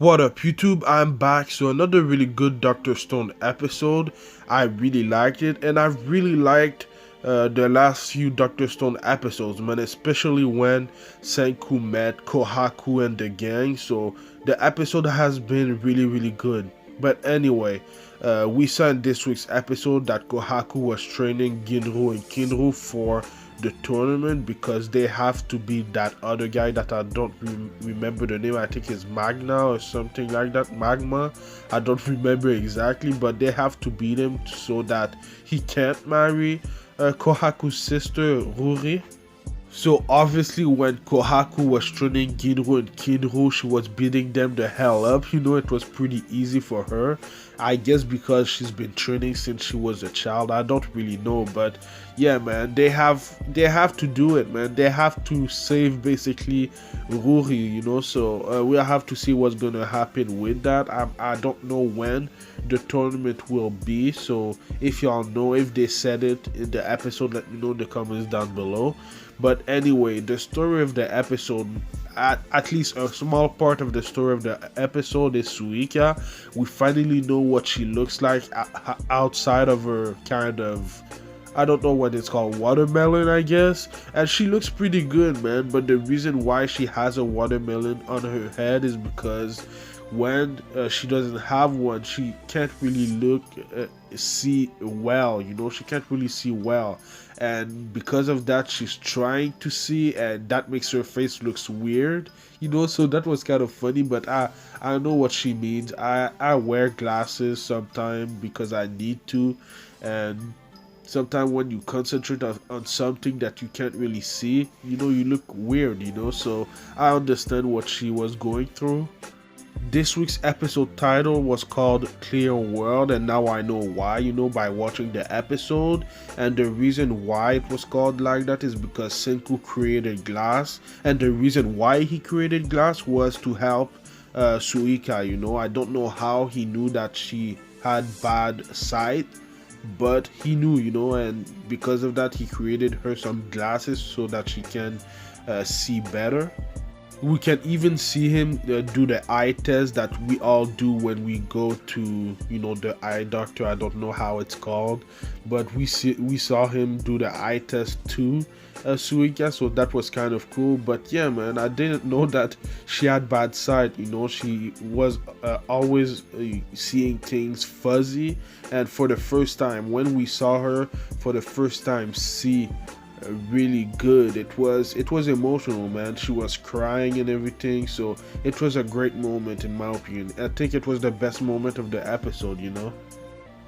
What up, YouTube? I'm back. So, another really good Dr. Stone episode. I really liked it, and I've really liked the last few Dr. Stone episodes, man, especially when Senku met Kohaku and the gang. So, the episode has been really good. But anyway, we saw in this week's episode that Kohaku was training Ginro and Kinro for the tournament because they have to beat that other guy that I don't remember the name. I think it's Magna or something like that. Magma. I don't remember exactly, but they have to beat him so that he can't marry Kohaku's sister Ruri. So obviously when Kohaku was training Ginro and Kinro, she was beating them the hell up. It was pretty easy for her. I guess because she's been training since she was a child. I don't really know, but yeah, man, they have to do it, man. They have to save basically Ruri. So we'll have to see what's gonna happen with that. I don't know when the tournament will be. So if y'all know, if they said it in the episode, let me know in the comments down below. But anyway, the story of the episode, at least a small part of the story of the episode, is Suika. We finally know what she looks like outside of her kind of, I don't know what it's called, watermelon, I guess. And she looks pretty good, man. But the reason why she has a watermelon on her head is because when she doesn't have one, she can't really see well. She can't really see well, and because of that, she's trying to see, and that makes her face looks weird. So that was kind of funny, but I know what she means. I wear glasses sometimes because I need to, and sometimes when you concentrate on something that you can't really see, you look weird. So I understand what she was going through. This week's episode title was called Clear World, and now I know why, by watching the episode. And the reason why it was called like that is because Senku created glass, and the reason why he created glass was to help Suika. I don't know how he knew that she had bad sight, but he knew, and because of that, he created her some glasses so that she can see better. We can even see him do the eye test that we all do when we go to the eye doctor. I don't know how it's called, but we saw him do the eye test too, Suika, so that was kind of cool. But yeah, man, I didn't know that she had bad sight. She was always seeing things fuzzy, and for the first time, when we saw her for the first time see really good, it was emotional, man. She was crying and everything, so it was a great moment in my opinion. I think it was the best moment of the episode.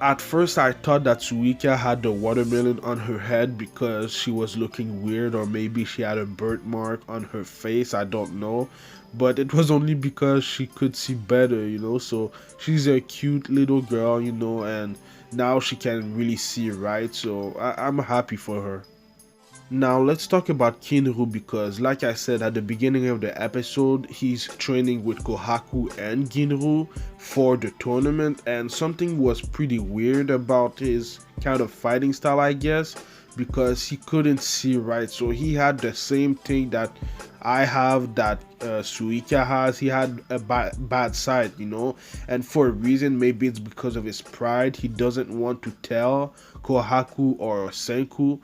At first I thought that Suika had the watermelon on her head because she was looking weird, or maybe she had a birthmark on her face, I don't know, but it was only because she could see better. So she's a cute little girl, and now she can really see right, so I'm happy for her. Now let's talk about Kinru, because like I said at the beginning of the episode, he's training with Kohaku and Ginru for the tournament, and something was pretty weird about his kind of fighting style, I guess, because he couldn't see right. So he had the same thing that I have, that Suika has. He had a bad sight, and for a reason, maybe it's because of his pride. He doesn't want to tell Kohaku or Senku,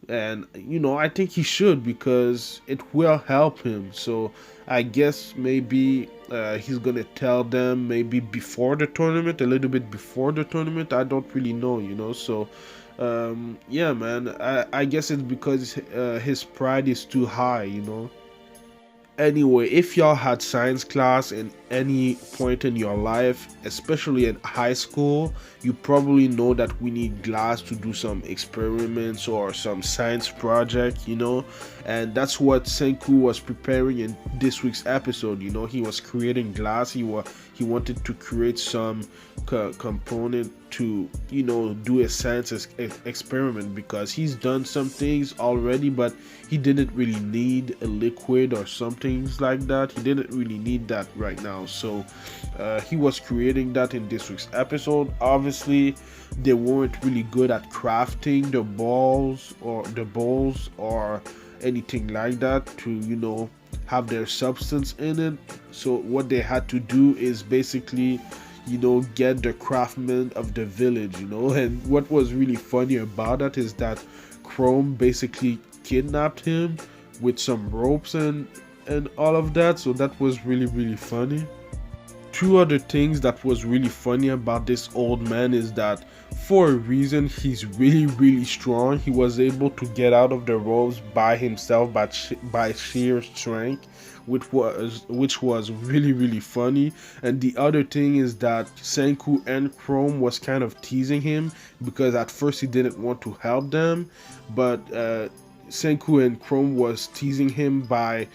and I think he should, because it will help him. So I guess maybe he's gonna tell them maybe before the tournament, a little bit before the tournament. I don't really know. So yeah, man, I guess it's because his pride is too high. Anyway, if y'all had science class in any point in your life, especially in high school, you probably know that we need glass to do some experiments or some science project, and that's what Senku was preparing in this week's episode. He was creating glass. He wanted to create some component to do a science experiment, because he's done some things already, but he didn't really need a liquid or something like that. He didn't really need that right now, so he was creating that in this week's episode. Obviously they weren't really good at crafting the balls or anything like that to have their substance in it. So what they had to do is basically, get the craftsmen of the village, and what was really funny about that is that Chrome basically kidnapped him with some ropes and all of that. So that was really, really funny. Two other things that was really funny about this old man is that for a reason he's really, really strong. He was able to get out of the ropes by himself by sheer strength, which was really, really funny. And the other thing is that Senku and Chrome was kind of teasing him because at first he didn't want to help them, but Senku and Chrome was teasing him by,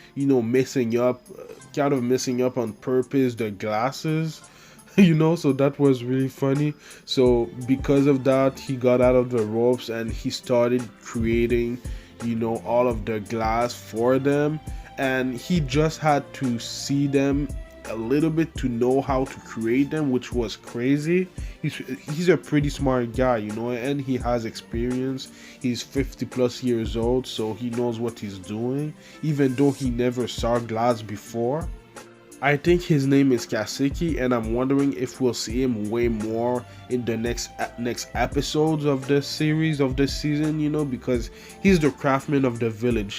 kind of messing up on purpose the glasses, so that was really funny. So because of that, he got out of the ropes and he started creating, all of the glass for them. And he just had to see them a little bit to know how to create them, which was crazy. He's a pretty smart guy, and he has experience. He's 50 plus years old, so he knows what he's doing, even though he never saw glass before. I think his name is Kaseki, and I'm wondering if we'll see him way more in the next episodes of the series of this season, because he's the craftsman of the village.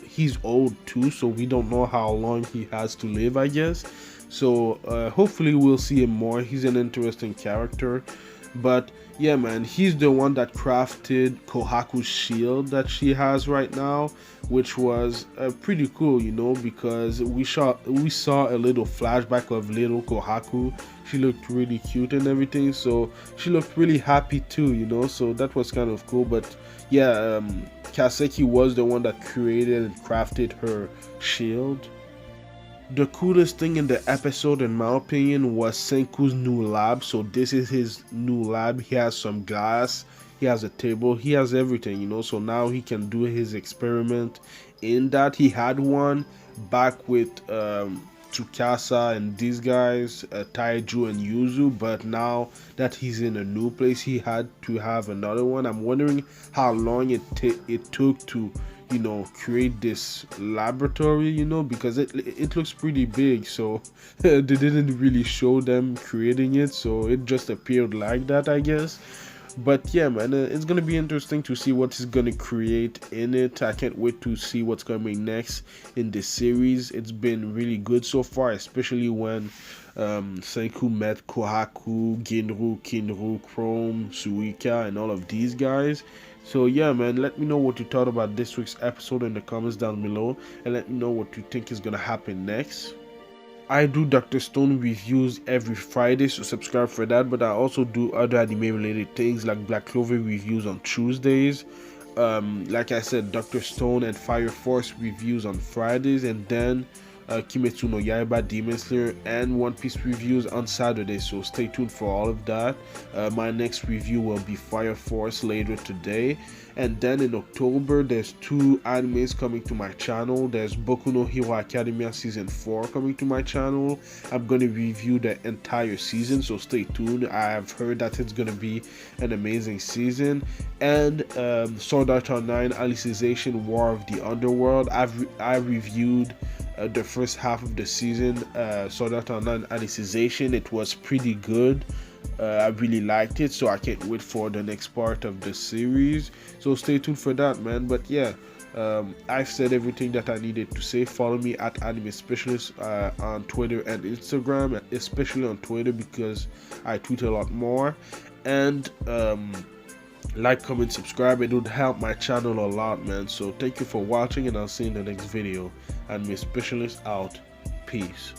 He's old too, so we don't know how long he has to live, I guess. So hopefully we'll see him more. He's an interesting character. But yeah, man, he's the one that crafted Kohaku's shield that she has right now, which was pretty cool, because we saw a little flashback of little Kohaku. She looked really cute and everything, so she looked really happy too, so that was kind of cool. But yeah, Kaseki was the one that created and crafted her shield. The coolest thing in the episode, in my opinion, was Senku's new lab. So this is his new lab. He has some glass, he has a table, he has everything, so now he can do his experiment in that. He had one back with Tsukasa and these guys, Taiju and Yuzu, but now that he's in a new place, he had to have another one. I'm wondering how long it took to create this laboratory, because it looks pretty big. So they didn't really show them creating it, so it just appeared like that, I guess. But yeah, man, it's gonna be interesting to see what he's gonna create in it. I can't wait to see what's coming next in this series. It's been really good so far, especially when Senku met Kohaku, Ginru, Kinru, Chrome, Suika, and all of these guys. So yeah, man, let me know what you thought about this week's episode in the comments down below, and let me know what you think is gonna happen next. I do Dr. Stone reviews every Friday, so subscribe for that. But I also do other anime related things like Black Clover reviews on Tuesdays. Like I said, Dr. Stone and Fire Force reviews on Fridays, and then Kimetsu no Yaiba, Demon Slayer, and One Piece reviews on Saturday. So stay tuned for all of that. My next review will be Fire Force later today. And then in October, there's 2 animes coming to my channel. There's Boku no Hero Academia Season 4 coming to my channel. I'm going to review the entire season, so stay tuned. I've heard that it's going to be an amazing season. And Sword Art Online Alicization War of the Underworld. I reviewed the first half of the season, Sword Art Online Alicization. It was pretty good. I really liked it, so I can't wait for the next part of the series. So stay tuned for that, man. But yeah, I've said everything that I needed to say. Follow me at Anime Specialist on Twitter and Instagram, especially on Twitter because I tweet a lot more. And like, comment, subscribe. It would help my channel a lot, man. So thank you for watching, and I'll see you in the next video. Anime Specialist out. Peace.